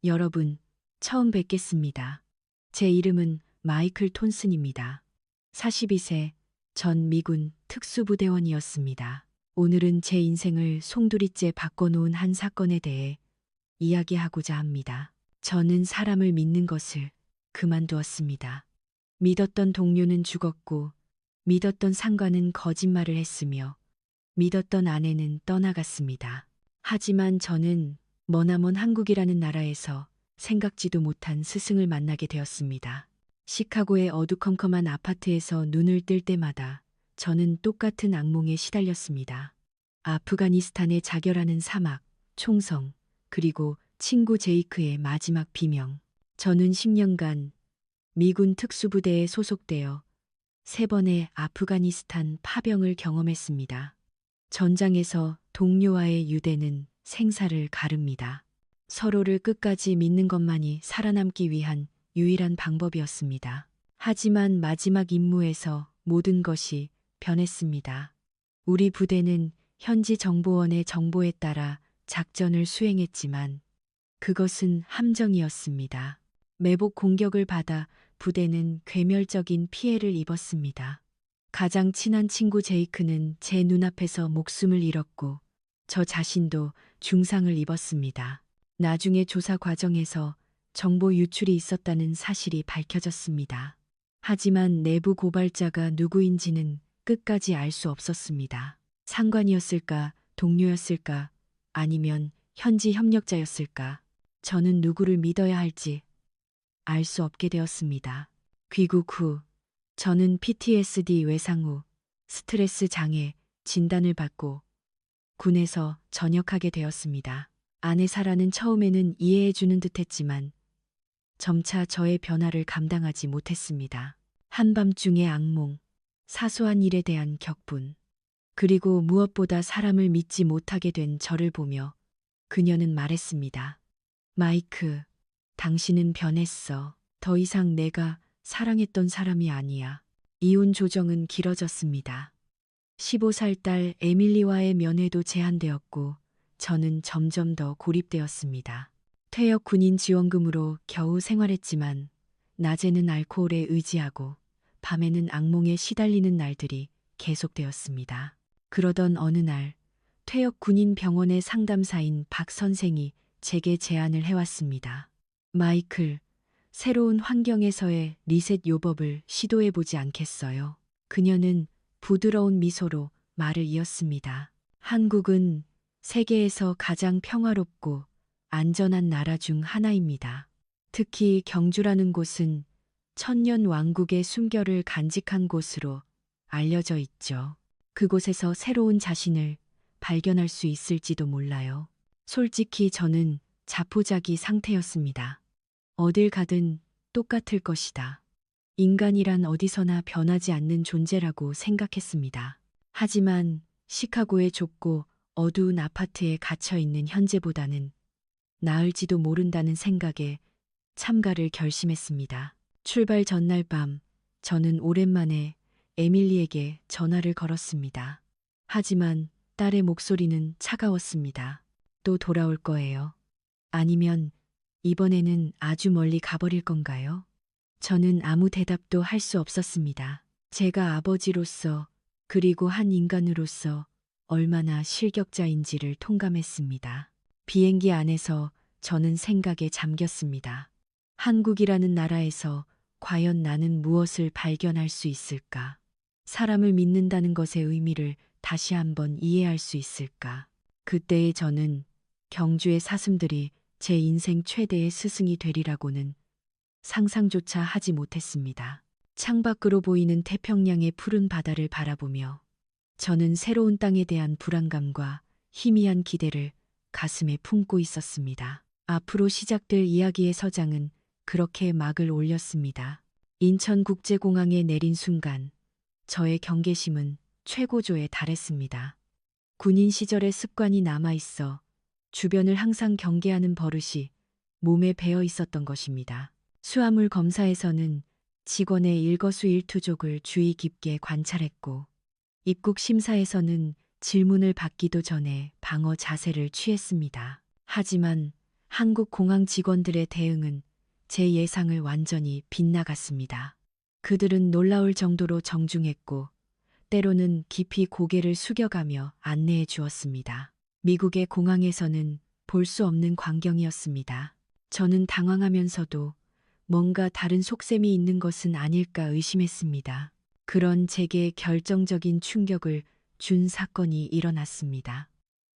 여러분, 처음 뵙겠습니다. 제 이름은 마이클 톤슨입니다. 42세 전 미군 특수부대원이었습니다. 오늘은 제 인생을 송두리째 바꿔놓은 한 사건에 대해 이야기하고자 합니다. 저는 사람을 믿는 것을 그만두었습니다. 믿었던 동료는 죽었고, 믿었던 상관은 거짓말을 했으며, 믿었던 아내는 떠나갔습니다. 하지만 저는 머나먼 한국이라는 나라에서 생각지도 못한 스승을 만나게 되었습니다. 시카고의 어두컴컴한 아파트에서 눈을 뜰 때마다 저는 똑같은 악몽에 시달렸습니다. 아프가니스탄의 자결하는 사막, 총성, 그리고 친구 제이크의 마지막 비명. 저는 10년간 미군 특수부대에 소속되어 3번의 아프가니스탄 파병을 경험했습니다. 전장에서 동료와의 유대는 생사를 가릅니다. 서로를 끝까지 믿는 것만이 살아남기 위한 유일한 방법이었습니다. 하지만 마지막 임무에서 모든 것이 변했습니다. 우리 부대는 현지 정보원의 정보에 따라 작전을 수행했지만 그것은 함정이었습니다. 매복 공격을 받아 부대는 괴멸적인 피해를 입었습니다. 가장 친한 친구 제이크는 제 눈앞에서 목숨을 잃었고 저 자신도 중상을 입었습니다. 나중에 조사 과정에서 정보 유출이 있었다는 사실이 밝혀졌습니다. 하지만 내부 고발자가 누구인지는 끝까지 알 수 없었습니다. 상관이었을까, 동료였을까, 아니면 현지 협력자였을까? 저는 누구를 믿어야 할지 알 수 없게 되었습니다. 귀국 후 저는 PTSD 외상 후 스트레스 장애 진단을 받고 군에서 전역하게 되었습니다. 아내 사라는 처음에는 이해해주는 듯 했지만 점차 저의 변화를 감당하지 못했습니다. 한밤중의 악몽, 사소한 일에 대한 격분, 그리고 무엇보다 사람을 믿지 못하게 된 저를 보며 그녀는 말했습니다. 마이크, 당신은 변했어. 더 이상 내가 사랑했던 사람이 아니야. 이혼 조정은 길어졌습니다. 15살 딸 에밀리와의 면회도 제한되었고 저는 점점 더 고립되었습니다. 퇴역 군인 지원금으로 겨우 생활했지만 낮에는 알코올에 의지하고 밤에는 악몽에 시달리는 날들이 계속되었습니다. 그러던 어느 날 퇴역 군인 병원의 상담사인 박 선생이 제게 제안을 해왔습니다. 마이클, 새로운 환경에서의 리셋 요법을 시도해보지 않겠어요? 그녀는 부드러운 미소로 말을 이었습니다. 한국은 세계에서 가장 평화롭고 안전한 나라 중 하나입니다. 특히 경주라는 곳은 천년 왕국의 숨결을 간직한 곳으로 알려져 있죠. 그곳에서 새로운 자신을 발견할 수 있을지도 몰라요. 솔직히 저는 자포자기 상태였습니다. 어딜 가든 똑같을 것이다. 인간이란 어디서나 변하지 않는 존재라고 생각했습니다. 하지만 시카고의 좁고 어두운 아파트에 갇혀 있는 현재보다는 나을지도 모른다는 생각에 참가를 결심했습니다. 출발 전날 밤, 저는 오랜만에 에밀리에게 전화를 걸었습니다. 하지만 딸의 목소리는 차가웠습니다. 또 돌아올 거예요. 아니면 이번에는 아주 멀리 가버릴 건가요? 저는 아무 대답도 할 수 없었습니다. 제가 아버지로서 그리고 한 인간으로서 얼마나 실격자인지를 통감했습니다. 비행기 안에서 저는 생각에 잠겼습니다. 한국이라는 나라에서 과연 나는 무엇을 발견할 수 있을까? 사람을 믿는다는 것의 의미를 다시 한번 이해할 수 있을까? 그때의 저는 경주의 사슴들이 제 인생 최대의 스승이 되리라고는 상상조차 하지 못했습니다. 창밖으로 보이는 태평양의 푸른 바다를 바라보며 저는 새로운 땅에 대한 불안감과 희미한 기대를 가슴에 품고 있었습니다. 앞으로 시작될 이야기의 서장은 그렇게 막을 올렸습니다. 인천국제공항에 내린 순간 저의 경계심은 최고조에 달했습니다. 군인 시절의 습관이 남아있어 주변을 항상 경계하는 버릇이 몸에 배어 있었던 것입니다. 수화물 검사에서는 직원의 일거수일투족을 주의 깊게 관찰했고 입국 심사에서는 질문을 받기도 전에 방어 자세를 취했습니다. 하지만 한국 공항 직원들의 대응은 제 예상을 완전히 빗나갔습니다. 그들은 놀라울 정도로 정중했고 때로는 깊이 고개를 숙여가며 안내해 주었습니다. 미국의 공항에서는 볼 수 없는 광경이었습니다. 저는 당황하면서도 뭔가 다른 속셈이 있는 것은 아닐까 의심했습니다. 그런 제게 결정적인 충격을 준 사건이 일어났습니다.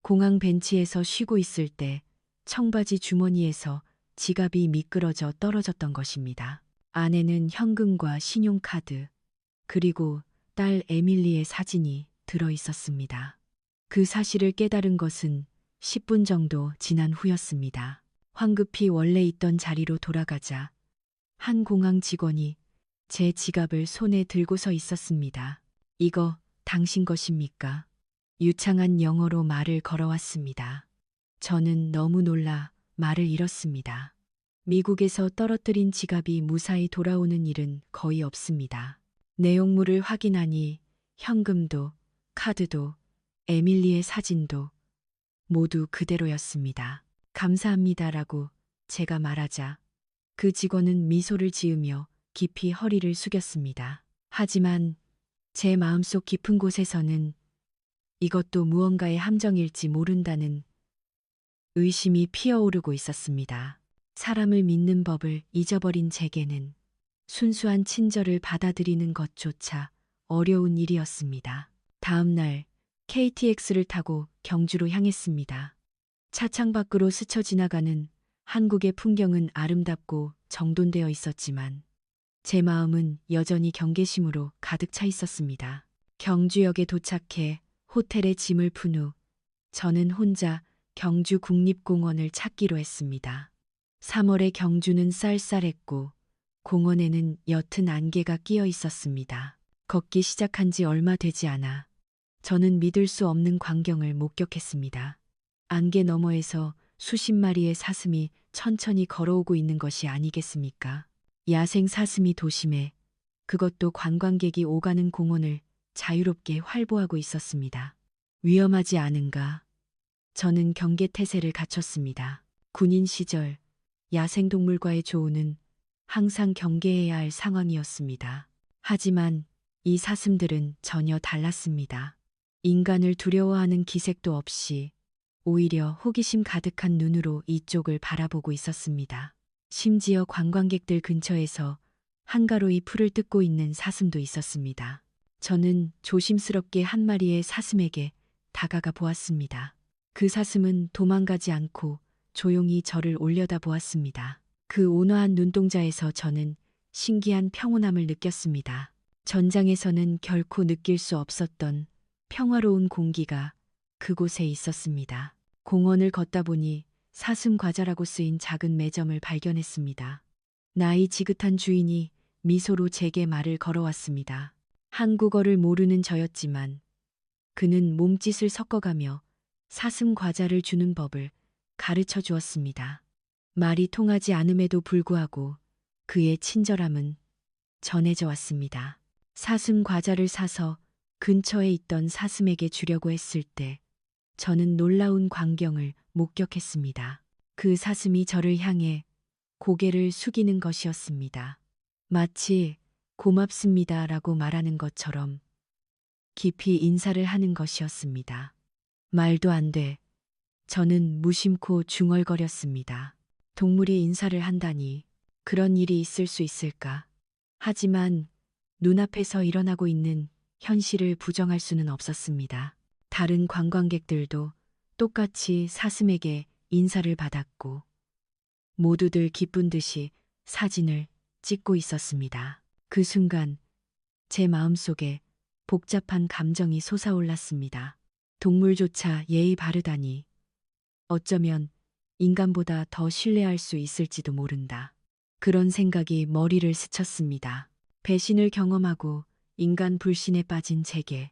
공항 벤치에서 쉬고 있을 때 청바지 주머니에서 지갑이 미끄러져 떨어졌던 것입니다. 안에는 현금과 신용카드, 그리고 딸 에밀리의 사진이 들어 있었습니다. 그 사실을 깨달은 것은 10분 정도 지난 후였습니다. 황급히 원래 있던 자리로 돌아가자 한 공항 직원이 제 지갑을 손에 들고서 있었습니다. 이거 당신 것입니까? 유창한 영어로 말을 걸어왔습니다. 저는 너무 놀라 말을 잃었습니다. 미국에서 떨어뜨린 지갑이 무사히 돌아오는 일은 거의 없습니다. 내용물을 확인하니 현금도 카드도 에밀리의 사진도 모두 그대로였습니다. 감사합니다라고 제가 말하자 그 직원은 미소를 지으며 깊이 허리를 숙였습니다. 하지만 제 마음속 깊은 곳에서는 이것도 무언가의 함정일지 모른다는 의심이 피어오르고 있었습니다. 사람을 믿는 법을 잊어버린 제게는 순수한 친절을 받아들이는 것조차 어려운 일이었습니다. 다음 날 KTX를 타고 경주로 향했습니다. 차창 밖으로 스쳐 지나가는 한국의 풍경은 아름답고 정돈되어 있었지만 제 마음은 여전히 경계심으로 가득 차 있었습니다. 경주역에 도착해 호텔에 짐을 푼 후 저는 혼자 경주 국립공원을 찾기로 했습니다. 3월의 경주는 쌀쌀했고 공원에는 옅은 안개가 끼어 있었습니다. 걷기 시작한 지 얼마 되지 않아 저는 믿을 수 없는 광경을 목격했습니다. 안개 너머에서 수십 마리의 사슴이 천천히 걸어오고 있는 것이 아니겠습니까? 야생 사슴이 도심에, 그것도 관광객이 오가는 공원을 자유롭게 활보하고 있었습니다. 위험하지 않은가? 저는 경계태세를 갖췄습니다. 군인 시절 야생동물과의 조우는 항상 경계해야 할 상황이었습니다. 하지만 이 사슴들은 전혀 달랐습니다. 인간을 두려워하는 기색도 없이 오히려 호기심 가득한 눈으로 이쪽을 바라보고 있었습니다. 심지어 관광객들 근처에서 한가로이 풀을 뜯고 있는 사슴도 있었습니다. 저는 조심스럽게 한 마리의 사슴에게 다가가 보았습니다. 그 사슴은 도망가지 않고 조용히 저를 올려다보았습니다. 그 온화한 눈동자에서 저는 신기한 평온함을 느꼈습니다. 전장에서는 결코 느낄 수 없었던 평화로운 공기가 그곳에 있었습니다. 공원을 걷다 보니 사슴 과자라고 쓰인 작은 매점을 발견했습니다. 나이 지긋한 주인이 미소로 제게 말을 걸어왔습니다. 한국어를 모르는 저였지만 그는 몸짓을 섞어가며 사슴 과자를 주는 법을 가르쳐 주었습니다. 말이 통하지 않음에도 불구하고 그의 친절함은 전해져 왔습니다. 사슴 과자를 사서 근처에 있던 사슴에게 주려고 했을 때 저는 놀라운 광경을 목격했습니다. 그 사슴이 저를 향해 고개를 숙이는 것이었습니다. 마치 고맙습니다라고 말하는 것처럼 깊이 인사를 하는 것이었습니다. 말도 안 돼. 저는 무심코 중얼거렸습니다. 동물이 인사를 한다니 그런 일이 있을 수 있을까? 하지만 눈앞에서 일어나고 있는 현실을 부정할 수는 없었습니다. 다른 관광객들도 똑같이 사슴에게 인사를 받았고 모두들 기쁜 듯이 사진을 찍고 있었습니다. 그 순간 제 마음속에 복잡한 감정이 솟아올랐습니다. 동물조차 예의 바르다니 어쩌면 인간보다 더 신뢰할 수 있을지도 모른다. 그런 생각이 머리를 스쳤습니다. 배신을 경험하고 인간 불신에 빠진 제게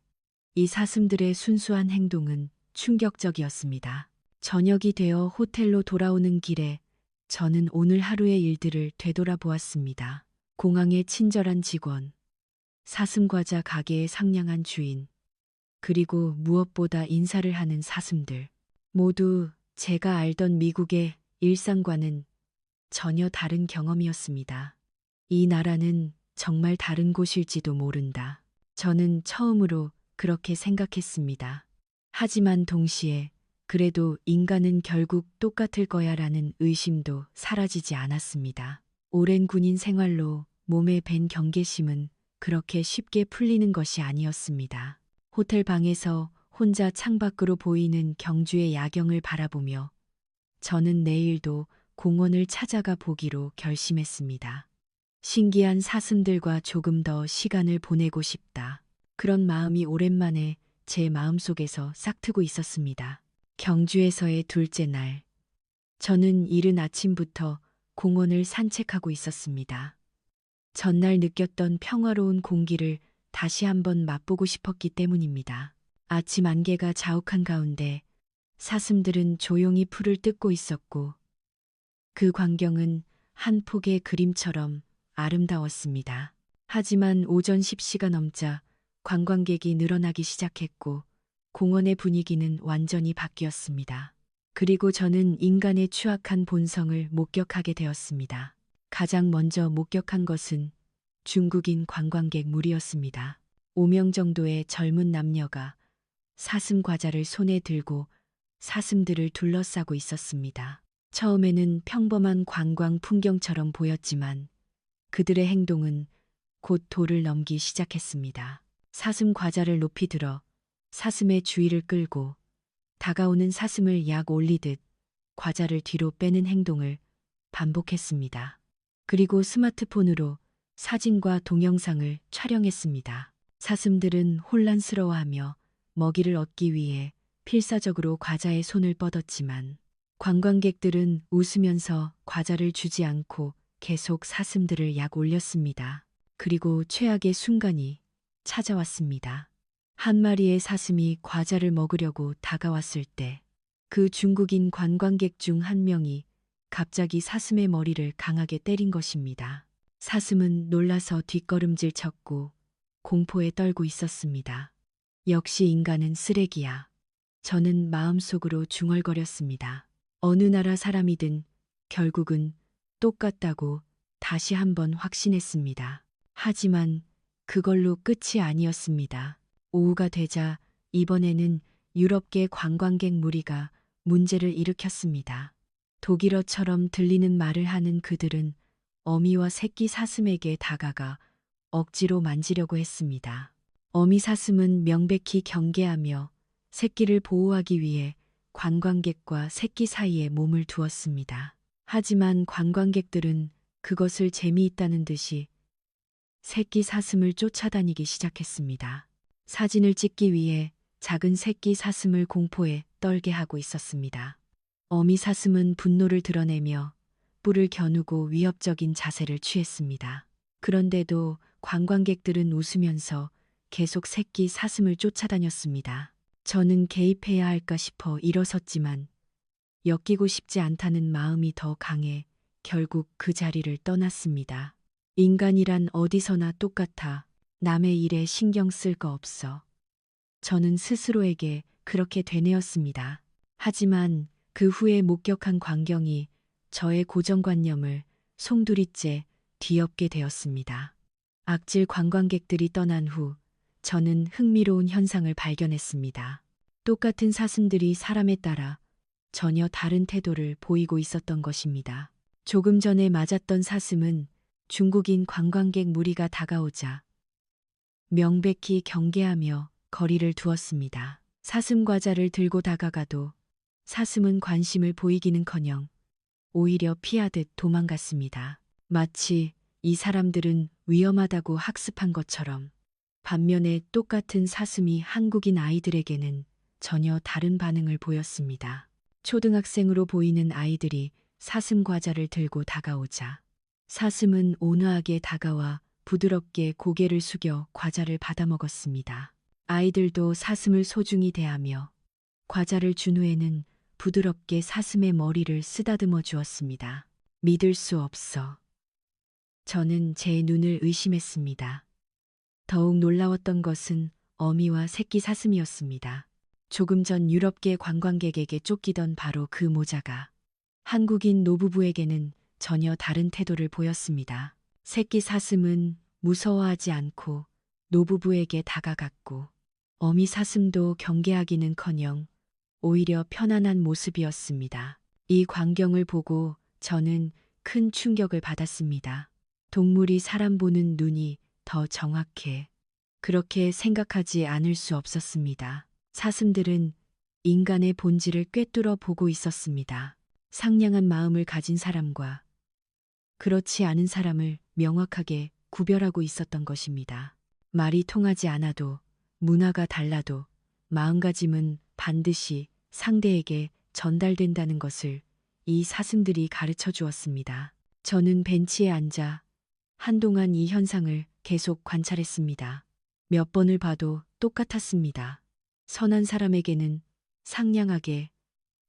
이 사슴들의 순수한 행동은 충격적이었습니다. 저녁이 되어 호텔로 돌아오는 길에 저는 오늘 하루의 일들을 되돌아보았습니다. 공항의 친절한 직원, 사슴과자 가게의 상냥한 주인, 그리고 무엇보다 인사를 하는 사슴들. 모두 제가 알던 미국의 일상과는 전혀 다른 경험이었습니다. 이 나라는 정말 다른 곳일지도 모른다. 저는 처음으로 그렇게 생각했습니다. 하지만 동시에 그래도 인간은 결국 똑같을 거야라는 의심도 사라지지 않았습니다. 오랜 군인 생활로 몸에 밴 경계심은 그렇게 쉽게 풀리는 것이 아니었습니다. 호텔 방에서 혼자 창밖으로 보이는 경주의 야경을 바라보며 저는 내일도 공원을 찾아가 보기로 결심했습니다. 신기한 사슴들과 조금 더 시간을 보내고 싶다. 그런 마음이 오랜만에 제 마음속에서 싹트고 있었습니다. 경주에서의 둘째 날, 저는 이른 아침부터 공원을 산책하고 있었습니다. 전날 느꼈던 평화로운 공기를 다시 한번 맛보고 싶었기 때문입니다. 아침 안개가 자욱한 가운데 사슴들은 조용히 풀을 뜯고 있었고 그 광경은 한 폭의 그림처럼 아름다웠습니다. 하지만 오전 10시가 넘자 관광객이 늘어나기 시작했고 공원의 분위기는 완전히 바뀌었습니다. 그리고 저는 인간의 추악한 본성을 목격하게 되었습니다. 가장 먼저 목격한 것은 중국인 관광객 무리였습니다. 5명 정도의 젊은 남녀가 사슴 과자를 손에 들고 사슴들을 둘러싸고 있었습니다. 처음에는 평범한 관광 풍경처럼 보였지만 그들의 행동은 곧 도를 넘기 시작했습니다. 사슴 과자를 높이 들어 사슴의 주의를 끌고 다가오는 사슴을 약 올리듯 과자를 뒤로 빼는 행동을 반복했습니다. 그리고 스마트폰으로 사진과 동영상을 촬영했습니다. 사슴들은 혼란스러워하며 먹이를 얻기 위해 필사적으로 과자에 손을 뻗었지만 관광객들은 웃으면서 과자를 주지 않고 계속 사슴들을 약 올렸습니다. 그리고 최악의 순간이 찾아왔습니다. 한 마리의 사슴이 과자를 먹으려고 다가왔을 때 그 중국인 관광객 중 한 명이 갑자기 사슴의 머리를 강하게 때린 것입니다. 사슴은 놀라서 뒷걸음질 쳤고 공포에 떨고 있었습니다. 역시 인간은 쓰레기야. 저는 마음속으로 중얼거렸습니다. 어느 나라 사람이든 결국은 똑같다고 다시 한번 확신했습니다. 하지만 그걸로 끝이 아니었습니다. 오후가 되자 이번에는 유럽계 관광객 무리가 문제를 일으켰습니다. 독일어처럼 들리는 말을 하는 그들은 어미와 새끼 사슴에게 다가가 억지로 만지려고 했습니다. 어미 사슴은 명백히 경계하며 새끼를 보호하기 위해 관광객과 새끼 사이에 몸을 두었습니다. 하지만 관광객들은 그것을 재미있다는 듯이 새끼 사슴을 쫓아다니기 시작했습니다. 사진을 찍기 위해 작은 새끼 사슴을 공포에 떨게 하고 있었습니다. 어미 사슴은 분노를 드러내며 뿔을 겨누고 위협적인 자세를 취했습니다. 그런데도 관광객들은 웃으면서 계속 새끼 사슴을 쫓아다녔습니다. 저는 개입해야 할까 싶어 일어섰지만 엮이고 싶지 않다는 마음이 더 강해 결국 그 자리를 떠났습니다. 인간이란 어디서나 똑같아. 남의 일에 신경 쓸 거 없어. 저는 스스로에게 그렇게 되뇌었습니다. 하지만 그 후에 목격한 광경이 저의 고정관념을 송두리째 뒤엎게 되었습니다. 악질 관광객들이 떠난 후 저는 흥미로운 현상을 발견했습니다. 똑같은 사슴들이 사람에 따라 전혀 다른 태도를 보이고 있었던 것입니다. 조금 전에 맞았던 사슴은 중국인 관광객 무리가 다가오자 명백히 경계하며 거리를 두었습니다. 사슴 과자를 들고 다가가도 사슴은 관심을 보이기는커녕 오히려 피하듯 도망갔습니다. 마치 이 사람들은 위험하다고 학습한 것처럼. 반면에 똑같은 사슴이 한국인 아이들에게는 전혀 다른 반응을 보였습니다. 초등학생으로 보이는 아이들이 사슴 과자를 들고 다가오자 사슴은 온화하게 다가와 부드럽게 고개를 숙여 과자를 받아 먹었습니다. 아이들도 사슴을 소중히 대하며 과자를 준 후에는 부드럽게 사슴의 머리를 쓰다듬어 주었습니다. 믿을 수 없어. 저는 제 눈을 의심했습니다. 더욱 놀라웠던 것은 어미와 새끼 사슴이었습니다. 조금 전 유럽계 관광객에게 쫓기던 바로 그 모자가 한국인 노부부에게는 전혀 다른 태도를 보였습니다. 새끼 사슴은 무서워하지 않고 노부부에게 다가갔고 어미 사슴도 경계하기는커녕 오히려 편안한 모습이었습니다. 이 광경을 보고 저는 큰 충격을 받았습니다. 동물이 사람 보는 눈이 더 정확해. 그렇게 생각하지 않을 수 없었습니다. 사슴들은 인간의 본질을 꿰뚫어 보고 있었습니다. 상냥한 마음을 가진 사람과 그렇지 않은 사람을 명확하게 구별하고 있었던 것입니다. 말이 통하지 않아도 문화가 달라도 마음가짐은 반드시 상대에게 전달된다는 것을 이 사슴들이 가르쳐 주었습니다. 저는 벤치에 앉아 한동안 이 현상을 계속 관찰했습니다. 몇 번을 봐도 똑같았습니다. 선한 사람에게는 상냥하게,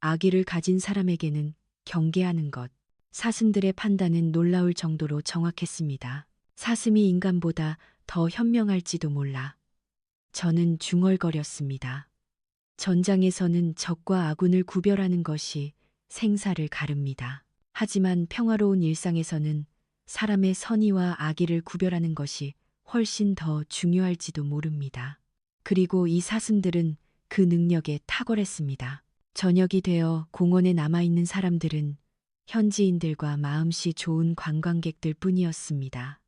악의를 가진 사람에게는 경계하는 것. 사슴들의 판단은 놀라울 정도로 정확했습니다. 사슴이 인간보다 더 현명할지도 몰라. 저는 중얼거렸습니다. 전장에서는 적과 아군을 구별하는 것이 생사를 가릅니다. 하지만 평화로운 일상에서는 사람의 선의와 악의를 구별하는 것이 훨씬 더 중요할지도 모릅니다. 그리고 이 사슴들은 그 능력에 탁월했습니다. 저녁이 되어 공원에 남아있는 사람들은 현지인들과 마음씨 좋은 관광객들 뿐이었습니다.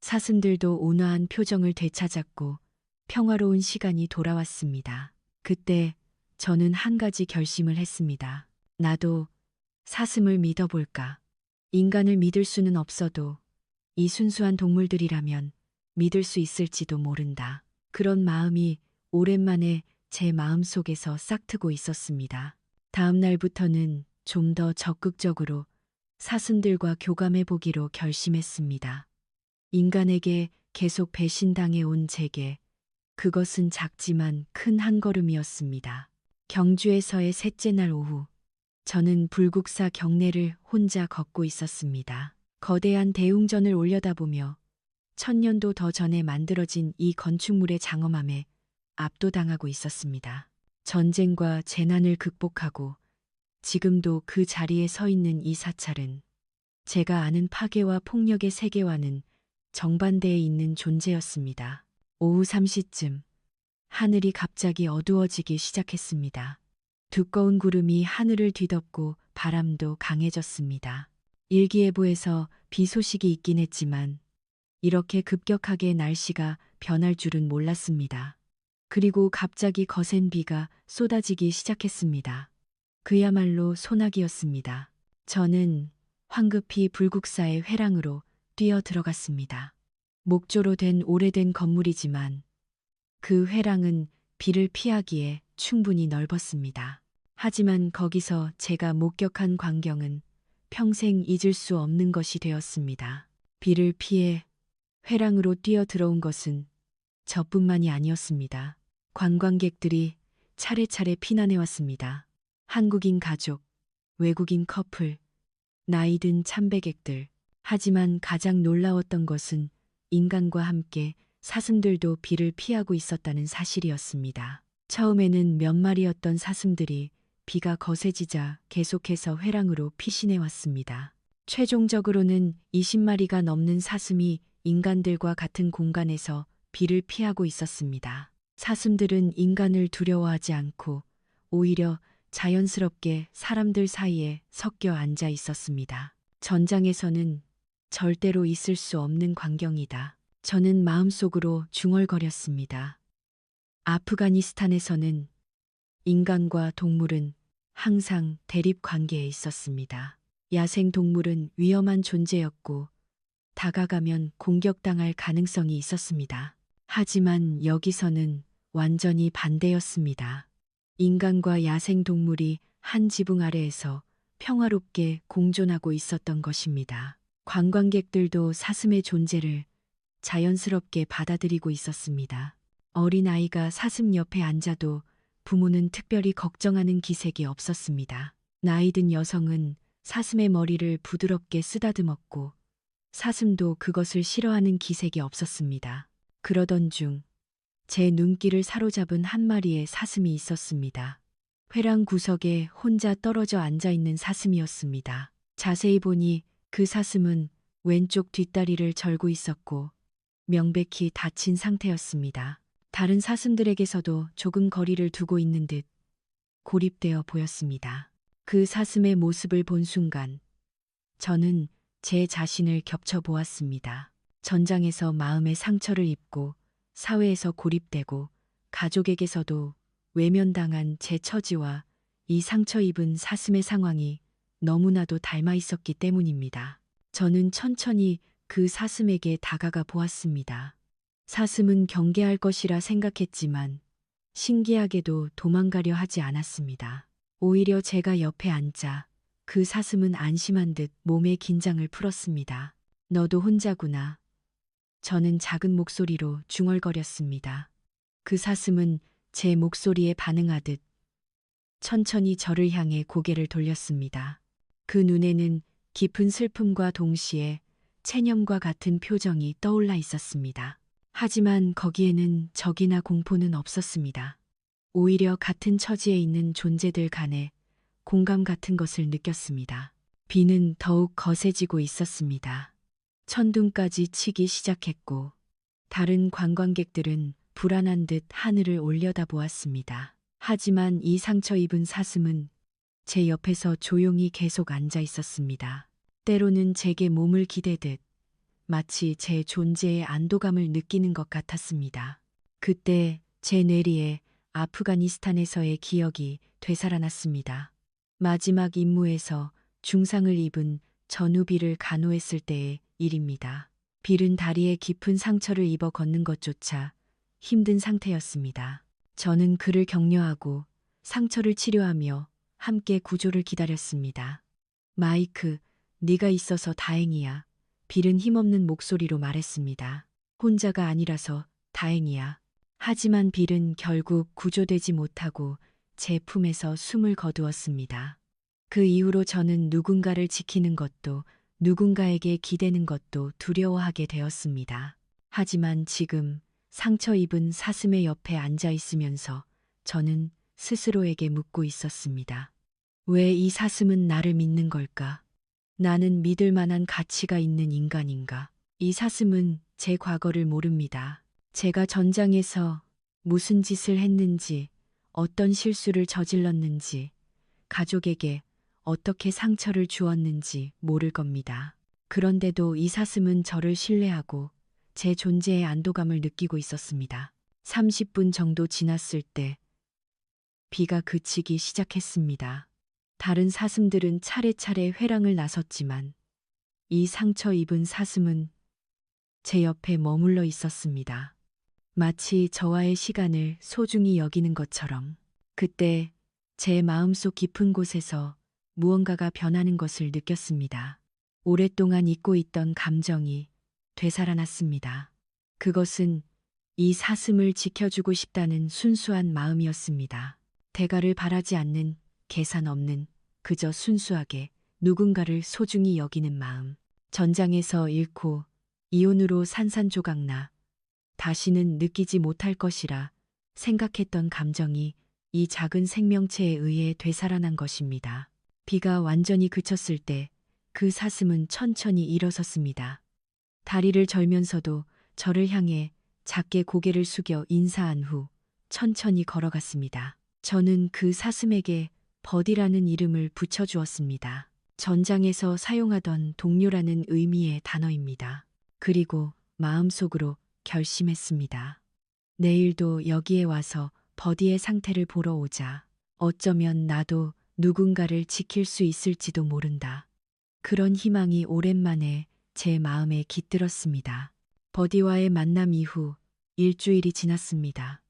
사슴들도 온화한 표정을 되찾았고 평화로운 시간이 돌아왔습니다. 그때 저는 한 가지 결심을 했습니다. 나도 사슴을 믿어볼까? 인간을 믿을 수는 없어도 이 순수한 동물들이라면 믿을 수 있을지도 모른다. 그런 마음이 오랜만에 제 마음속에서 싹트고 있었습니다. 다음 날부터는 좀 더 적극적으로 사슴들과 교감해 보기로 결심했습니다. 인간에게 계속 배신당해 온 제게 그것은 작지만 큰 한 걸음이었습니다. 경주에서의 셋째 날 오후, 저는 불국사 경내를 혼자 걷고 있었습니다. 거대한 대웅전을 올려다보며 천년도 더 전에 만들어진 이 건축물의 장엄함에 압도당하고 있었습니다. 전쟁과 재난을 극복하고 지금도 그 자리에 서 있는 이 사찰은 제가 아는 파괴와 폭력의 세계와는 정반대에 있는 존재였습니다. 오후 3시쯤 하늘이 갑자기 어두워지기 시작했습니다. 두꺼운 구름이 하늘을 뒤덮고 바람도 강해졌습니다. 일기예보에서 비 소식이 있긴 했지만 이렇게 급격하게 날씨가 변할 줄은 몰랐습니다. 그리고 갑자기 거센 비가 쏟아지기 시작했습니다. 그야말로 소나기였습니다. 저는 황급히 불국사의 회랑으로 뛰어 들어갔습니다. 목조로 된 오래된 건물이지만 그 회랑은 비를 피하기에 충분히 넓었습니다. 하지만 거기서 제가 목격한 광경은 평생 잊을 수 없는 것이 되었습니다. 비를 피해 회랑으로 뛰어 들어온 것은 저뿐만이 아니었습니다. 관광객들이 차례차례 피난해 왔습니다. 한국인 가족, 외국인 커플, 나이든 참배객들. 하지만 가장 놀라웠던 것은 인간과 함께 사슴들도 비를 피하고 있었다는 사실이었습니다. 처음에는 몇 마리였던 사슴들이 비가 거세지자 계속해서 회랑으로 피신해 왔습니다. 최종적으로는 20마리가 넘는 사슴이 인간들과 같은 공간에서 비를 피하고 있었습니다. 사슴들은 인간을 두려워하지 않고 오히려 자연스럽게 사람들 사이에 섞여 앉아 있었습니다. 전장에서는 절대로 있을 수 없는 광경이다. 저는 마음속으로 중얼거렸습니다. 아프가니스탄에서는 인간과 동물은 항상 대립 관계에 있었습니다. 야생 동물은 위험한 존재였고 다가가면 공격당할 가능성이 있었습니다. 하지만 여기서는 완전히 반대였습니다. 인간과 야생 동물이 한 지붕 아래에서 평화롭게 공존하고 있었던 것입니다. 관광객들도 사슴의 존재를 자연스럽게 받아들이고 있었습니다. 어린아이가 사슴 옆에 앉아도 부모는 특별히 걱정하는 기색이 없었습니다. 나이든 여성은 사슴의 머리를 부드럽게 쓰다듬었고 사슴도 그것을 싫어하는 기색이 없었습니다. 그러던 중 제 눈길을 사로잡은 한 마리의 사슴이 있었습니다. 회랑 구석에 혼자 떨어져 앉아 있는 사슴이었습니다. 자세히 보니 그 사슴은 왼쪽 뒷다리를 절고 있었고 명백히 다친 상태였습니다. 다른 사슴들에게서도 조금 거리를 두고 있는 듯 고립되어 보였습니다. 그 사슴의 모습을 본 순간 저는 제 자신을 겹쳐보았습니다. 전장에서 마음의 상처를 입고 사회에서 고립되고 가족에게서도 외면당한 제 처지와 이 상처 입은 사슴의 상황이 너무나도 닮아 있었기 때문입니다. 저는 천천히 그 사슴에게 다가가 보았습니다. 사슴은 경계할 것이라 생각했지만 신기하게도 도망가려 하지 않았습니다. 오히려 제가 옆에 앉자 그 사슴은 안심한 듯 몸의 긴장을 풀었습니다. 너도 혼자구나. 저는 작은 목소리로 중얼거렸습니다. 그 사슴은 제 목소리에 반응하듯 천천히 저를 향해 고개를 돌렸습니다. 그 눈에는 깊은 슬픔과 동시에 체념과 같은 표정이 떠올라 있었습니다. 하지만 거기에는 적이나 공포는 없었습니다. 오히려 같은 처지에 있는 존재들 간에 공감 같은 것을 느꼈습니다. 비는 더욱 거세지고 있었습니다. 천둥까지 치기 시작했고 다른 관광객들은 불안한 듯 하늘을 올려다보았습니다. 하지만 이 상처 입은 사슴은 제 옆에서 조용히 계속 앉아 있었습니다. 때로는 제게 몸을 기대듯 마치 제 존재의 안도감을 느끼는 것 같았습니다. 그때 제 뇌리에 아프가니스탄에서의 기억이 되살아났습니다. 마지막 임무에서 중상을 입은 전우비를 간호했을 때의 일입니다. 빌은 다리에 깊은 상처를 입어 걷는 것조차 힘든 상태였습니다. 저는 그를 격려하고 상처를 치료하며 함께 구조를 기다렸습니다. 마이크, 네가 있어서 다행이야. 빌은 힘없는 목소리로 말했습니다. 혼자가 아니라서 다행이야. 하지만 빌은 결국 구조되지 못하고 제 품에서 숨을 거두었습니다. 그 이후로 저는 누군가를 지키는 것도 누군가에게 기대는 것도 두려워하게 되었습니다. 하지만 지금 상처 입은 사슴의 옆에 앉아 있으면서 저는 스스로에게 묻고 있었습니다. 왜 이 사슴은 나를 믿는 걸까? 나는 믿을 만한 가치가 있는 인간인가? 이 사슴은 제 과거를 모릅니다. 제가 전장에서 무슨 짓을 했는지, 어떤 실수를 저질렀는지, 가족에게 어떻게 상처를 주었는지 모를 겁니다. 그런데도 이 사슴은 저를 신뢰하고 제 존재의 안도감을 느끼고 있었습니다. 30분 정도 지났을 때 비가 그치기 시작했습니다. 다른 사슴들은 차례차례 회랑을 나섰지만 이 상처 입은 사슴은 제 옆에 머물러 있었습니다. 마치 저와의 시간을 소중히 여기는 것처럼. 그때 제 마음속 깊은 곳에서 무언가가 변하는 것을 느꼈습니다. 오랫동안 잊고 있던 감정이 되살아났습니다. 그것은 이 사슴을 지켜주고 싶다는 순수한 마음이었습니다. 대가를 바라지 않는 계산 없는 그저 순수하게 누군가를 소중히 여기는 마음. 전장에서 잃고 이혼으로 산산조각나 다시는 느끼지 못할 것이라 생각했던 감정이 이 작은 생명체에 의해 되살아난 것입니다. 비가 완전히 그쳤을 때 그 사슴은 천천히 일어섰습니다. 다리를 절면서도 저를 향해 작게 고개를 숙여 인사한 후 천천히 걸어갔습니다. 저는 그 사슴에게 버디라는 이름을 붙여주었습니다. 전장에서 사용하던 동료라는 의미의 단어입니다. 그리고 마음속으로 결심했습니다. 내일도 여기에 와서 버디의 상태를 보러 오자. 어쩌면 나도 누군가를 지킬 수 있을지도 모른다. 그런 희망이 오랜만에 제 마음에 깃들었습니다. 버디와의 만남 이후 일주일이 지났습니다.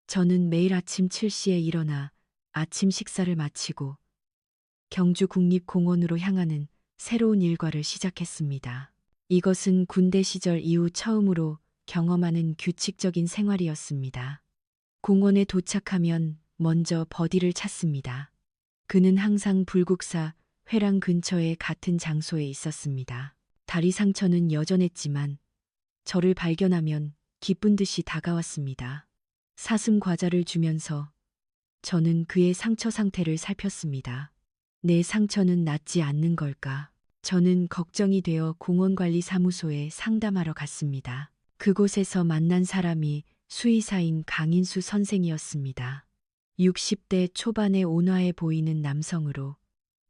저는 매일 아침 7시에 일어나 아침 식사를 마치고 경주 국립공원으로 향하는 새로운 일과를 시작했습니다. 이것은 군대 시절 이후 처음으로 경험하는 규칙적인 생활이었습니다. 공원에 도착하면 먼저 버디를 찾습니다. 그는 항상 불국사 회랑 근처의 같은 장소에 있었습니다. 다리 상처는 여전했지만 저를 발견하면 기쁜 듯이 다가왔습니다. 사슴 과자를 주면서 저는 그의 상처 상태를 살폈습니다. 내 상처는 낫지 않는 걸까? 저는 걱정이 되어 공원관리사무소에 상담하러 갔습니다. 그곳에서 만난 사람이 수의사인 강인수 선생이었습니다. 60대 초반의 온화해 보이는 남성으로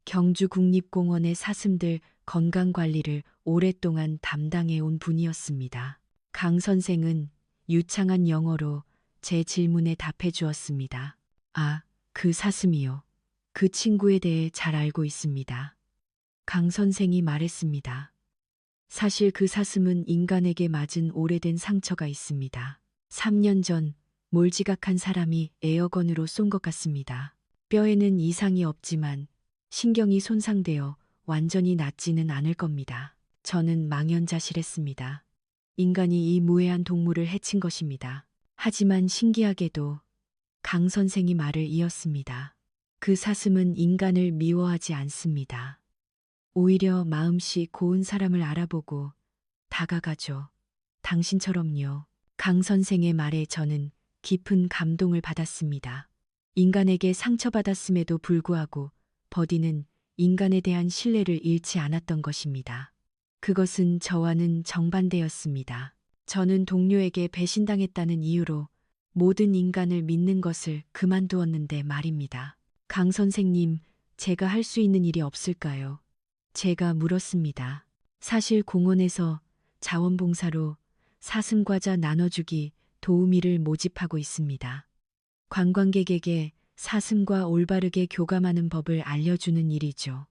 경주국립공원의 사슴들 건강관리를 오랫동안 담당해 온 분이었습니다. 강 선생은 유창한 영어로 제 질문에 답해 주었습니다. 아, 그 사슴이요. 그 친구에 대해 잘 알고 있습니다. 강 선생이 말했습니다. 사실 그 사슴은 인간에게 맞은 오래된 상처가 있습니다. 3년 전 몰지각한 사람이 에어건으로 쏜 것 같습니다. 뼈에는 이상이 없지만 신경이 손상되어 완전히 낫지는 않을 겁니다. 저는 망연자실했습니다. 인간이 이 무해한 동물을 해친 것입니다. 하지만 신기하게도 강 선생이 말을 이었습니다. 그 사슴은 인간을 미워하지 않습니다. 오히려 마음씨 고운 사람을 알아보고 다가가죠. 당신처럼요. 강 선생의 말에 저는 깊은 감동을 받았습니다. 인간에게 상처받았음에도 불구하고 버디는 인간에 대한 신뢰를 잃지 않았던 것입니다. 그것은 저와는 정반대였습니다. 저는 동료에게 배신당했다는 이유로 모든 인간을 믿는 것을 그만두었는데 말입니다. 강 선생님, 제가 할 수 있는 일이 없을까요? 제가 물었습니다. 사실 공원에서 자원봉사로 사슴과자 나눠주기 도우미를 모집하고 있습니다. 관광객에게 사슴과 올바르게 교감하는 법을 알려주는 일이죠.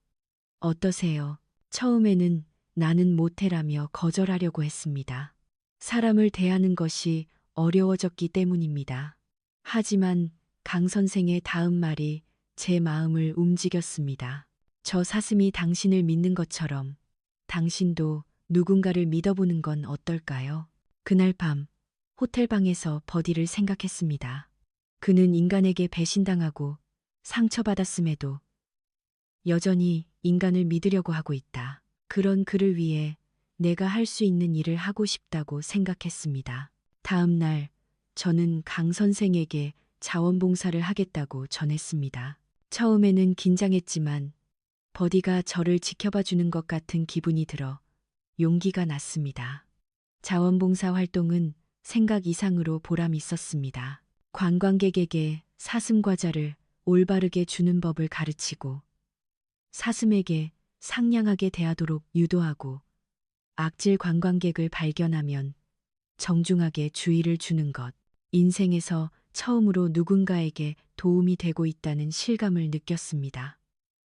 어떠세요? 처음에는 나는 못해라며 거절하려고 했습니다. 사람을 대하는 것이 어려워졌기 때문입니다. 하지만 강 선생의 다음 말이 제 마음을 움직였습니다. 저 사슴이 당신을 믿는 것처럼 당신도 누군가를 믿어보는 건 어떨까요? 그날 밤 호텔방에서 버디를 생각했습니다. 그는 인간에게 배신당하고 상처받았음에도 여전히 인간을 믿으려고 하고 있다. 그런 그를 위해 내가 할 수 있는 일을 하고 싶다고 생각했습니다. 다음 날 저는 강 선생에게 자원봉사를 하겠다고 전했습니다. 처음에는 긴장했지만 버디가 저를 지켜봐 주는 것 같은 기분이 들어 용기가 났습니다. 자원봉사 활동은 생각 이상으로 보람 있었습니다. 관광객에게 사슴 과자를 올바르게 주는 법을 가르치고 사슴에게 상냥하게 대하도록 유도하고 악질 관광객을 발견하면 정중하게 주의를 주는 것. 인생에서 처음으로 누군가에게 도움이 되고 있다는 실감을 느꼈습니다.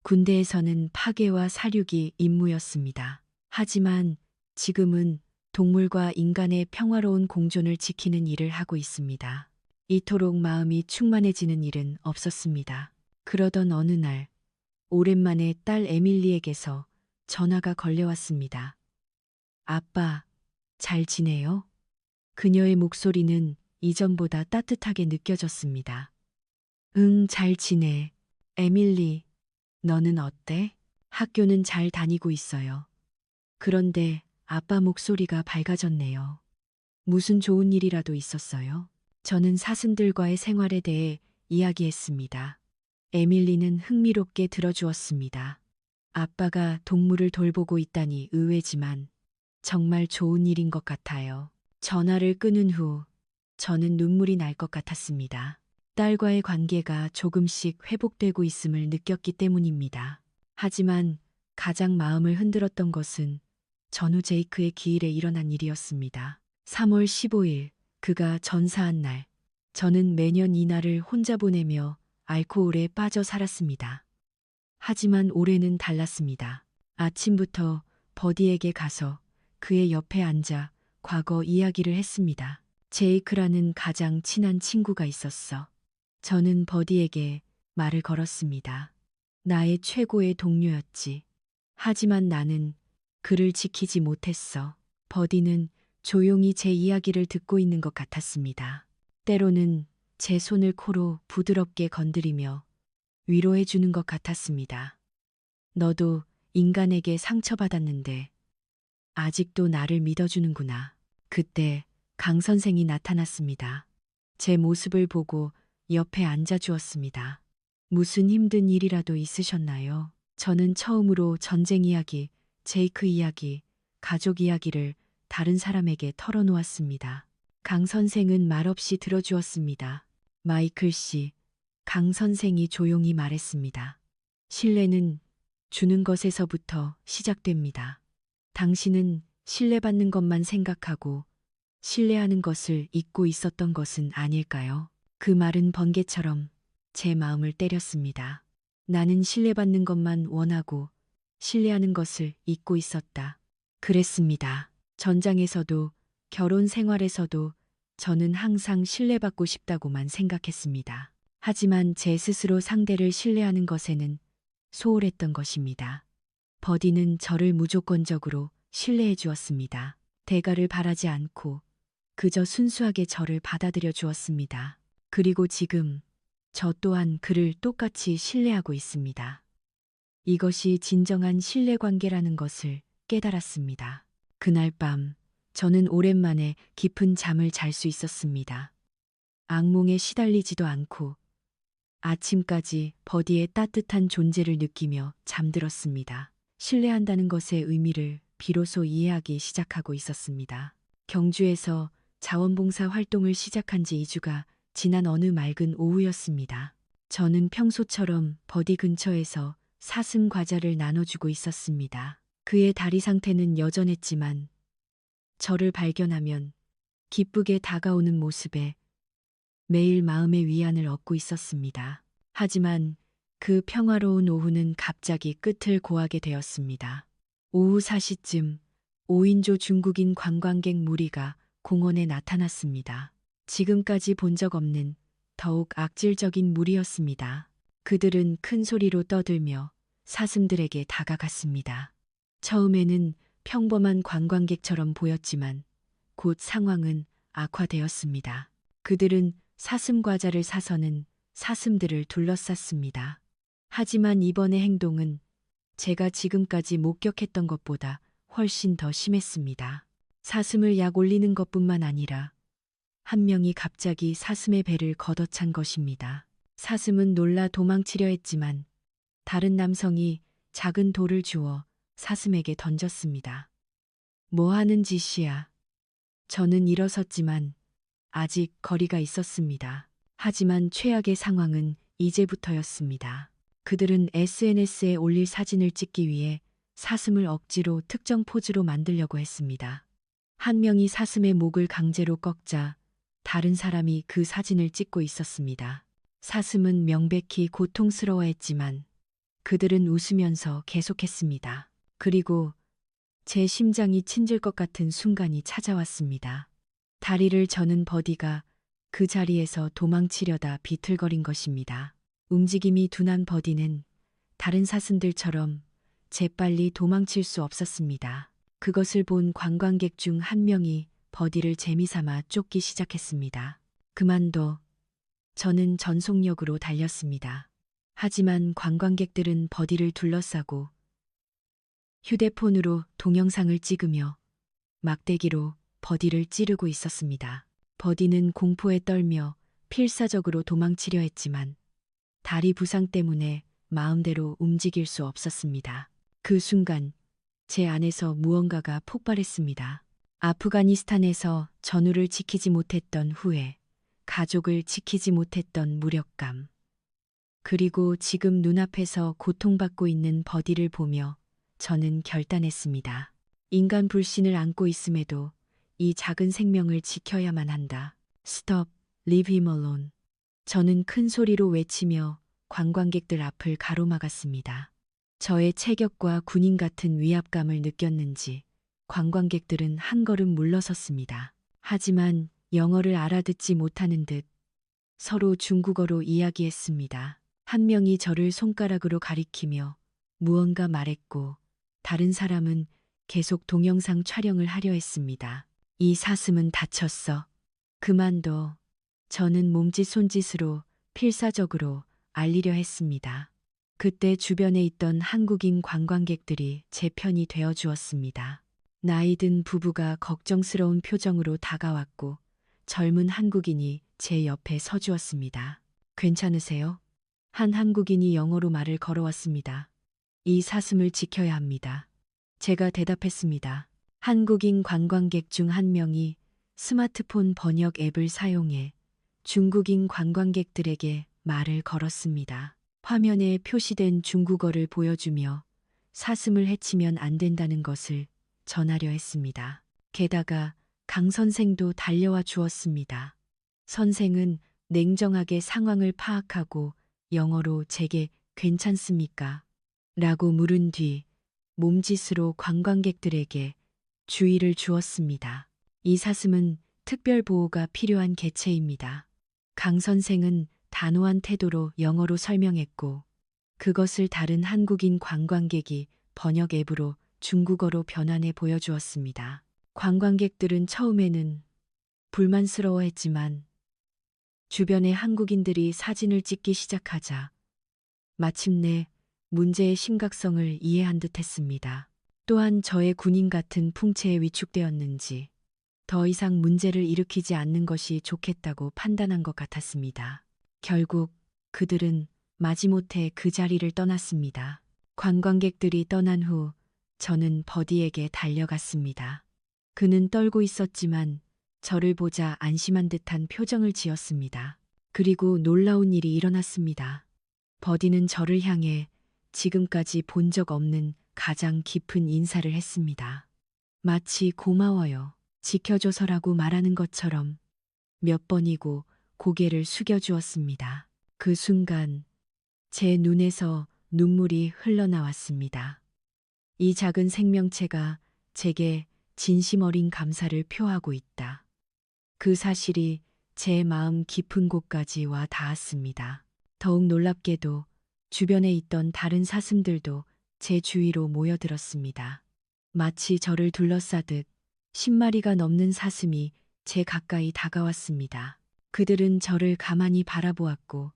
군대에서는 파괴와 살육이 임무였습니다. 하지만 지금은 동물과 인간의 평화로운 공존을 지키는 일을 하고 있습니다. 이토록 마음이 충만해지는 일은 없었습니다. 그러던 어느 날 오랜만에 딸 에밀리에게서 전화가 걸려왔습니다. 아빠, 잘 지내요? 그녀의 목소리는 이전보다 따뜻하게 느껴졌습니다. 응, 잘 지내. 에밀리, 너는 어때? 학교는 잘 다니고 있어요. 그런데 아빠 목소리가 밝아졌네요. 무슨 좋은 일이라도 있었어요? 저는 사슴들과의 생활에 대해 이야기했습니다. 에밀리는 흥미롭게 들어주었습니다. 아빠가 동물을 돌보고 있다니 의외지만 정말 좋은 일인 것 같아요. 전화를 끊은 후 저는 눈물이 날 것 같았습니다. 딸과의 관계가 조금씩 회복되고 있음을 느꼈기 때문입니다. 하지만 가장 마음을 흔들었던 것은 전후 제이크의 기일에 일어난 일이었습니다. 3월 15일 그가 전사한 날, 저는 매년 이날을 혼자 보내며 알코올에 빠져 살았습니다. 하지만 올해는 달랐습니다. 아침부터 버디에게 가서 그의 옆에 앉아 과거 이야기를 했습니다. 제이크라는 가장 친한 친구가 있었어. 저는 버디에게 말을 걸었습니다. 나의 최고의 동료였지. 하지만 나는 그를 지키지 못했어. 버디는 조용히 제 이야기를 듣고 있는 것 같았습니다. 때로는 제 손을 코로 부드럽게 건드리며 위로해 주는 것 같았습니다. 너도 인간에게 상처받았는데 아직도 나를 믿어주는구나. 그때 강 선생이 나타났습니다. 제 모습을 보고 옆에 앉아 주었습니다. 무슨 힘든 일이라도 있으셨나요? 저는 처음으로 전쟁 이야기, 제이크 이야기, 가족 이야기를 다른 사람에게 털어놓았습니다. 강 선생은 말없이 들어주었습니다. 마이클 씨, 강 선생이 조용히 말했습니다. 신뢰는 주는 것에서부터 시작됩니다. 당신은 신뢰받는 것만 생각하고 신뢰하는 것을 잊고 있었던 것은 아닐까요? 그 말은 번개처럼 제 마음을 때렸습니다. 나는 신뢰받는 것만 원하고 신뢰하는 것을 잊고 있었다. 그랬습니다. 전장에서도 결혼 생활에서도 저는 항상 신뢰받고 싶다고만 생각했습니다. 하지만 제 스스로 상대를 신뢰하는 것에는 소홀했던 것입니다. 버디는 저를 무조건적으로 신뢰해 주었습니다. 대가를 바라지 않고 그저 순수하게 저를 받아들여 주었습니다. 그리고 지금 저 또한 그를 똑같이 신뢰하고 있습니다. 이것이 진정한 신뢰관계라는 것을 깨달았습니다. 그날 밤 저는 오랜만에 깊은 잠을 잘 수 있었습니다. 악몽에 시달리지도 않고 아침까지 버디의 따뜻한 존재를 느끼며 잠들었습니다. 신뢰한다는 것의 의미를 비로소 이해하기 시작하고 있었습니다. 경주에서 자원봉사 활동을 시작한 지 2주가 지난 어느 맑은 오후였습니다. 저는 평소처럼 버디 근처에서 사슴 과자를 나눠주고 있었습니다. 그의 다리 상태는 여전했지만 저를 발견하면 기쁘게 다가오는 모습에 매일 마음의 위안을 얻고 있었습니다. 하지만 그 평화로운 오후는 갑자기 끝을 고하게 되었습니다. 오후 4시쯤 5인조 중국인 관광객 무리가 공원에 나타났습니다. 지금까지 본 적 없는 더욱 악질적인 무리였습니다. 그들은 큰 소리로 떠들며 사슴들에게 다가갔습니다. 처음에는 평범한 관광객처럼 보였지만 곧 상황은 악화되었습니다. 그들은 사슴 과자를 사서는 사슴들을 둘러쌌습니다. 하지만 이번의 행동은 제가 지금까지 목격했던 것보다 훨씬 더 심했습니다. 사슴을 약 올리는 것뿐만 아니라 한 명이 갑자기 사슴의 배를 걷어찬 것입니다. 사슴은 놀라 도망치려 했지만 다른 남성이 작은 돌을 주워 사슴에게 던졌습니다. 뭐 하는 짓이야? 저는 일어섰지만 아직 거리가 있었습니다. 하지만 최악의 상황은 이제부터였습니다. 그들은 SNS에 올릴 사진을 찍기 위해 사슴을 억지로 특정 포즈로 만들려고 했습니다. 한 명이 사슴의 목을 강제로 꺾자 다른 사람이 그 사진을 찍고 있었습니다. 사슴은 명백히 고통스러워했지만 그들은 웃으면서 계속했습니다. 그리고 제 심장이 찢을 것 같은 순간이 찾아왔습니다. 다리를 저는 버디가 그 자리에서 도망치려다 비틀거린 것입니다. 움직임이 둔한 버디는 다른 사슴들처럼 재빨리 도망칠 수 없었습니다. 그것을 본 관광객 중 한 명이 버디를 재미삼아 쫓기 시작했습니다. 그만둬. 저는 전속력으로 달렸습니다. 하지만 관광객들은 버디를 둘러싸고 휴대폰으로 동영상을 찍으며 막대기로 버디를 찌르고 있었습니다. 버디는 공포에 떨며 필사적으로 도망치려 했지만 다리 부상 때문에 마음대로 움직일 수 없었습니다. 그 순간 제 안에서 무언가가 폭발했습니다. 아프가니스탄에서 전우를 지키지 못했던 후회, 가족을 지키지 못했던 무력감, 그리고 지금 눈앞에서 고통받고 있는 버디를 보며 저는 결단했습니다. 인간 불신을 안고 있음에도 이 작은 생명을 지켜야만 한다. Stop, leave him alone. 저는 큰 소리로 외치며 관광객들 앞을 가로막았습니다. 저의 체격과 군인 같은 위압감을 느꼈는지 관광객들은 한 걸음 물러섰습니다. 하지만 영어를 알아듣지 못하는 듯 서로 중국어로 이야기했습니다. 한 명이 저를 손가락으로 가리키며 무언가 말했고 다른 사람은 계속 동영상 촬영을 하려 했습니다. 이 사슴은 다쳤어. 그만둬. 저는 몸짓 손짓으로 필사적으로 알리려 했습니다. 그때 주변에 있던 한국인 관광객들이 제 편이 되어 주었습니다. 나이든 부부가 걱정스러운 표정으로 다가왔고 젊은 한국인이 제 옆에 서 주었습니다. 괜찮으세요? 한 한국인이 영어로 말을 걸어왔습니다. 이 사슴을 지켜야 합니다. 제가 대답했습니다. 한국인 관광객 중 한 명이 스마트폰 번역 앱을 사용해 중국인 관광객들에게 말을 걸었습니다. 화면에 표시된 중국어를 보여주며 사슴을 해치면 안 된다는 것을 전하려 했습니다. 게다가 강 선생도 달려와 주었습니다. 선생은 냉정하게 상황을 파악하고 영어로 제게 괜찮습니까? 라고 물은 뒤 몸짓으로 관광객들에게 주의를 주었습니다. 이 사슴은 특별 보호가 필요한 개체입니다. 강 선생은 단호한 태도로 영어로 설명했고 그것을 다른 한국인 관광객이 번역 앱으로 중국어로 변환해 보여주었습니다. 관광객들은 처음에는 불만스러워했지만 주변의 한국인들이 사진을 찍기 시작하자 마침내 문제의 심각성을 이해한 듯 했습니다. 또한 저의 군인 같은 풍채에 위축되었는지 더 이상 문제를 일으키지 않는 것이 좋겠다고 판단한 것 같았습니다. 결국 그들은 마지못해 그 자리를 떠났습니다. 관광객들이 떠난 후 저는 버디에게 달려갔습니다. 그는 떨고 있었지만 저를 보자 안심한 듯한 표정을 지었습니다. 그리고 놀라운 일이 일어났습니다. 버디는 저를 향해 지금까지 본 적 없는 가장 깊은 인사를 했습니다. 마치 고마워요, 지켜줘서라고 말하는 것처럼 몇 번이고 고개를 숙여주었습니다. 그 순간 제 눈에서 눈물이 흘러나왔습니다. 이 작은 생명체가 제게 진심 어린 감사를 표하고 있다. 그 사실이 제 마음 깊은 곳까지 와 닿았습니다. 더욱 놀랍게도 주변에 있던 다른 사슴들도 제 주위로 모여들었습니다. 마치 저를 둘러싸듯 10마리가 넘는 사슴이 제 가까이 다가왔습니다. 그들은 저를 가만히 바라보았고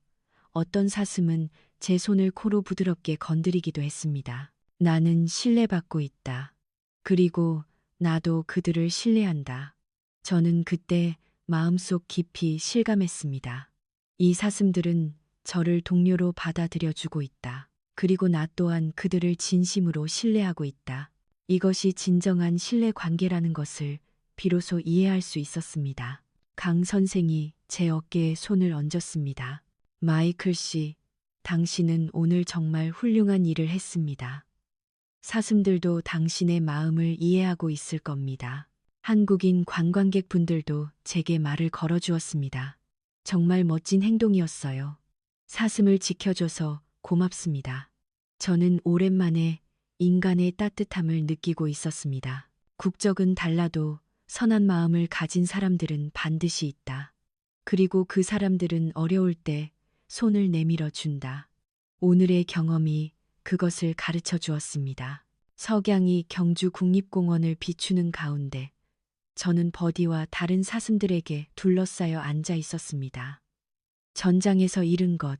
어떤 사슴은 제 손을 코로 부드럽게 건드리기도 했습니다. 나는 신뢰받고 있다. 그리고 나도 그들을 신뢰한다. 저는 그때 마음속 깊이 실감했습니다. 이 사슴들은 저를 동료로 받아들여주고 있다. 그리고 나 또한 그들을 진심으로 신뢰하고 있다. 이것이 진정한 신뢰 관계라는 것을 비로소 이해할 수 있었습니다. 강 선생이 제 어깨에 손을 얹었습니다. 마이클 씨, 당신은 오늘 정말 훌륭한 일을 했습니다. 사슴들도 당신의 마음을 이해하고 있을 겁니다. 한국인 관광객 분들도 제게 말을 걸어주었습니다. 정말 멋진 행동이었어요. 사슴을 지켜줘서 고맙습니다. 저는 오랜만에 인간의 따뜻함을 느끼고 있었습니다. 국적은 달라도 선한 마음을 가진 사람들은 반드시 있다. 그리고 그 사람들은 어려울 때 손을 내밀어 준다. 오늘의 경험이 그것을 가르쳐 주었습니다. 석양이 경주 국립공원을 비추는 가운데 저는 버디와 다른 사슴들에게 둘러싸여 앉아 있었습니다. 전장에서 잃은 것,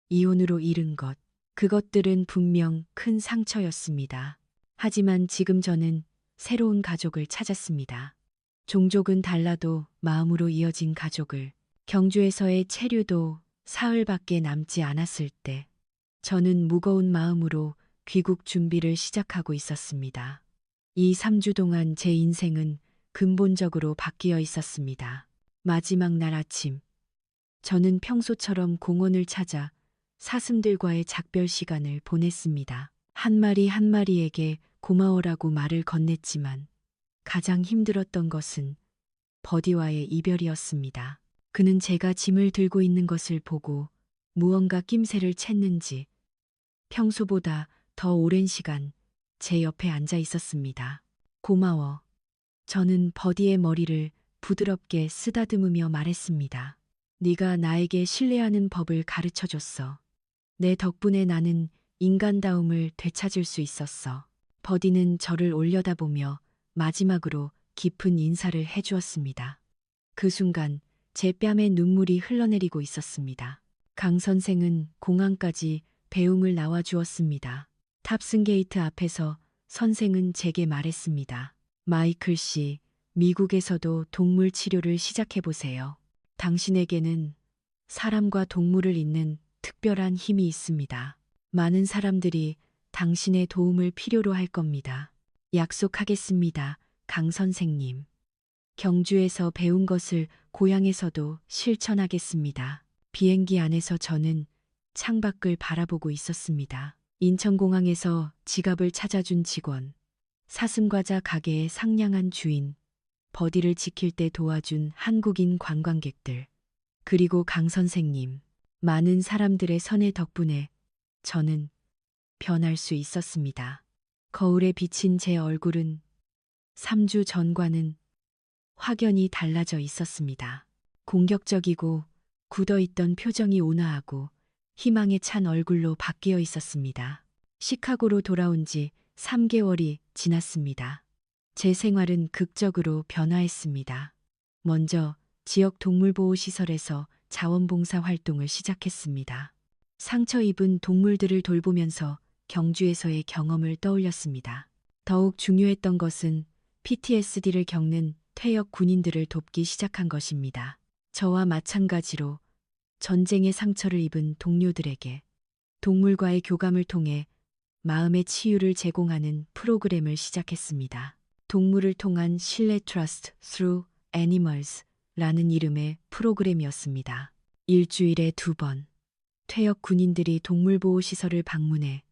이혼으로 잃은 것, 그것들은 분명 큰 상처였습니다. 하지만 지금 저는 새로운 가족을 찾았습니다. 종족은 달라도 마음으로 이어진 가족을. 경주에서의 체류도 사흘밖에 남지 않았을 때 저는 무거운 마음으로 귀국 준비를 시작하고 있었습니다. 이 3주 동안 제 인생은 근본적으로 바뀌어 있었습니다. 마지막 날 아침, 저는 평소처럼 공원을 찾아 사슴들과의 작별 시간을 보냈습니다. 한 마리 한 마리에게 고마워라고 말을 건넸지만 가장 힘들었던 것은 버디와의 이별이었습니다. 그는 제가 짐을 들고 있는 것을 보고 무언가 낌새를 챘는지 평소보다 더 오랜 시간 제 옆에 앉아 있었습니다. 고마워. 저는 버디의 머리를 부드럽게 쓰다듬으며 말했습니다. 네가 나에게 신뢰하는 법을 가르쳐줬어. 내 덕분에 나는 인간다움을 되찾을 수 있었어. 버디는 저를 올려다보며 마지막으로 깊은 인사를 해주었습니다. 그 순간 제 뺨에 눈물이 흘러내리고 있었습니다. 강 선생은 공항까지 배웅을 나와 주었습니다. 탑승 게이트 앞에서 선생은 제게 말했습니다. 마이클 씨, 미국에서도 동물 치료를 시작해 보세요. 당신에게는 사람과 동물을 잇는 특별한 힘이 있습니다. 많은 사람들이 당신의 도움을 필요로 할 겁니다. 약속하겠습니다, 강 선생님. 경주에서 배운 것을 고향에서도 실천하겠습니다. 비행기 안에서 저는 창밖을 바라보고 있었습니다. 인천공항에서 지갑을 찾아준 직원, 사슴과자 가게의 상냥한 주인, 버디를 지킬 때 도와준 한국인 관광객들, 그리고 강 선생님, 많은 사람들의 선의 덕분에 저는 변할 수 있었습니다. 거울에 비친 제 얼굴은 3주 전과는 확연히 달라져 있었습니다. 공격적이고 굳어있던 표정이 온화하고 희망에 찬 얼굴로 바뀌어 있었습니다. 시카고로 돌아온 지 3개월이 지났습니다. 제 생활은 극적으로 변화했습니다. 먼저 지역 동물보호시설에서 자원봉사 활동을 시작했습니다. 상처 입은 동물들을 돌보면서 경주에서의 경험을 떠올렸습니다. 더욱 중요했던 것은 PTSD를 겪는 퇴역 군인들을 돕기 시작한 것입니다. 저와 마찬가지로 전쟁의 상처를 입은 동료들에게 동물과의 교감을 통해 마음의 치유를 제공하는 프로그램을 시작했습니다. 동물을 통한 신뢰 Trust Through Animals 라는 이름의 프로그램이었습니다. 일주일에 2번 퇴역 군인들이 동물보호시설을 방문해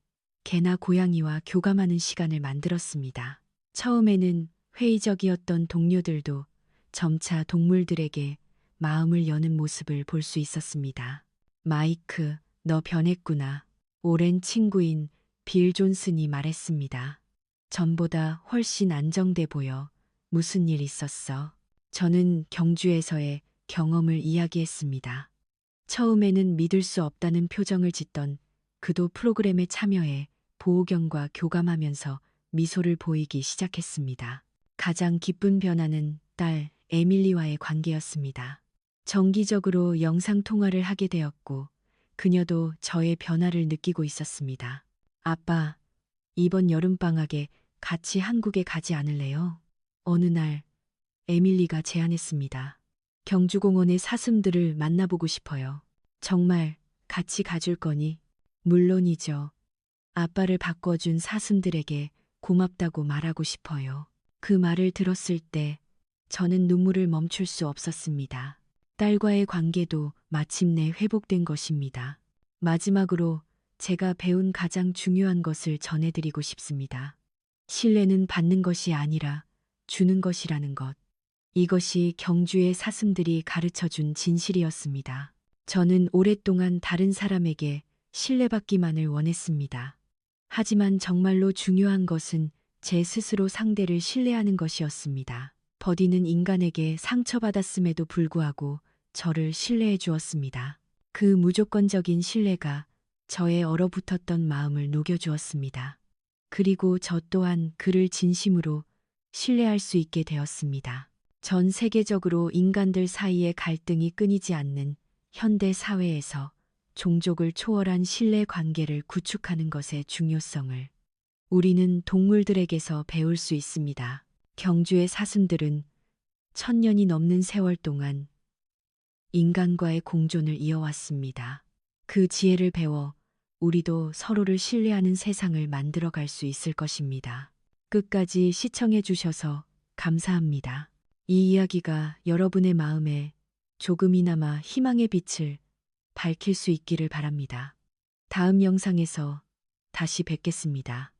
개나 고양이와 교감하는 시간을 만들었습니다. 처음에는 회의적이었던 동료들도 점차 동물들에게 마음을 여는 모습을 볼 수 있었습니다. 마이크, 너 변했구나. 오랜 친구인 빌 존슨이 말했습니다. 전보다 훨씬 안정돼 보여. 무슨 일 있었어? 저는 경주에서의 경험을 이야기했습니다. 처음에는 믿을 수 없다는 표정을 짓던 그도 프로그램에 참여해 보호견과 교감하면서 미소를 보이기 시작했습니다. 가장 기쁜 변화는 딸 에밀리와의 관계였습니다. 정기적으로 영상 통화를 하게 되었고 그녀도 저의 변화를 느끼고 있었습니다. 아빠, 이번 여름방학에 같이 한국에 가지 않을래요? 어느 날 에밀리가 제안했습니다. 경주공원의 사슴들을 만나보고 싶어요. 정말 같이 가줄 거니? 물론이죠. 아빠를 바꿔준 사슴들에게 고맙다고 말하고 싶어요. 그 말을 들었을 때 저는 눈물을 멈출 수 없었습니다. 딸과의 관계도 마침내 회복된 것입니다. 마지막으로 제가 배운 가장 중요한 것을 전해드리고 싶습니다. 신뢰는 받는 것이 아니라 주는 것이라는 것. 이것이 경주의 사슴들이 가르쳐준 진실이었습니다. 저는 오랫동안 다른 사람에게 신뢰받기만을 원했습니다. 하지만 정말로 중요한 것은 제 스스로 상대를 신뢰하는 것이었습니다. 버디는 인간에게 상처받았음에도 불구하고 저를 신뢰해 주었습니다. 그 무조건적인 신뢰가 저의 얼어붙었던 마음을 녹여주었습니다. 그리고 저 또한 그를 진심으로 신뢰할 수 있게 되었습니다. 전 세계적으로 인간들 사이의 갈등이 끊이지 않는 현대 사회에서 종족을 초월한 신뢰 관계를 구축하는 것의 중요성을 우리는 동물들에게서 배울 수 있습니다. 경주의 사슴들은 1000년이 넘는 세월 동안 인간과의 공존을 이어왔습니다. 그 지혜를 배워 우리도 서로를 신뢰하는 세상을 만들어갈 수 있을 것입니다. 끝까지 시청해 주셔서 감사합니다. 이 이야기가 여러분의 마음에 조금이나마 희망의 빛을 밝힐 수 있기를 바랍니다. 다음 영상에서 다시 뵙겠습니다.